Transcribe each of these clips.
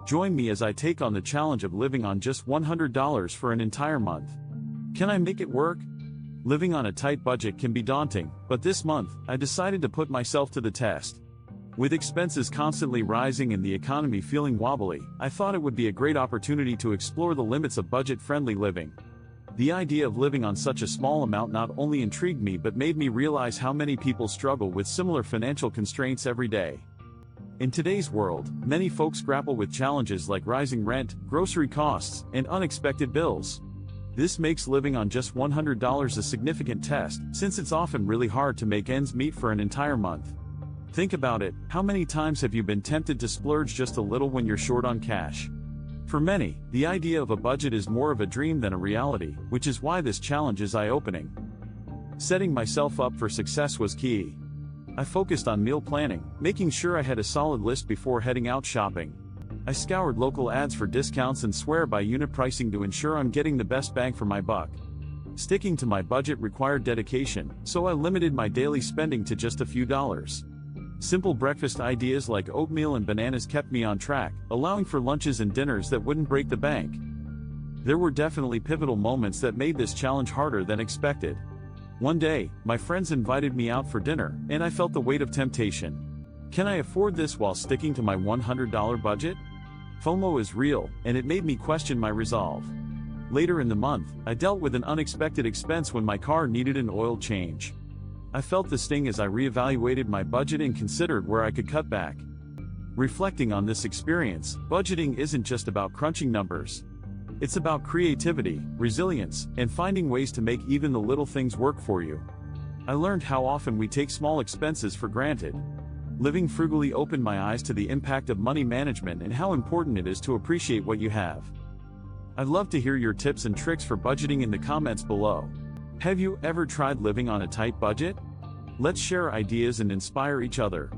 Join me as I take on the challenge of living on just $100 for an entire month. Can I make it work? Living on a tight budget can be daunting, but this month, I decided to put myself to the test. With expenses constantly rising and the economy feeling wobbly, I thought it would be a great opportunity to explore the limits of budget-friendly living. The idea of living on such a small amount not only intrigued me but made me realize how many people struggle with similar financial constraints every day. In today's world, many folks grapple with challenges like rising rent, grocery costs, and unexpected bills. This makes living on just $100 a significant test, since it's often really hard to make ends meet for an entire month. Think about it, how many times have you been tempted to splurge just a little when you're short on cash? For many, the idea of a budget is more of a dream than a reality, which is why this challenge is eye-opening. Setting myself up for success was key. I focused on meal planning, making sure I had a solid list before heading out shopping. I scoured local ads for discounts and swear by unit pricing to ensure I'm getting the best bang for my buck. Sticking to my budget required dedication, so I limited my daily spending to just a few dollars. Simple breakfast ideas like oatmeal and bananas kept me on track, allowing for lunches and dinners that wouldn't break the bank. There were definitely pivotal moments that made this challenge harder than expected. One day, my friends invited me out for dinner, and I felt the weight of temptation. Can I afford this while sticking to my $100 budget? FOMO is real, and it made me question my resolve. Later in the month, I dealt with an unexpected expense when my car needed an oil change. I felt the sting as I reevaluated my budget and considered where I could cut back. Reflecting on this experience, budgeting isn't just about crunching numbers. It's about creativity, resilience, and finding ways to make even the little things work for you. I learned how often we take small expenses for granted. Living frugally opened my eyes to the impact of money management and how important it is to appreciate what you have. I'd love to hear your tips and tricks for budgeting in the comments below. Have you ever tried living on a tight budget? Let's share ideas and inspire each other.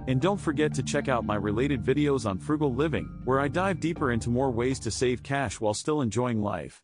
And don't forget to check out my related videos on frugal living, where I dive deeper into more ways to save cash while still enjoying life.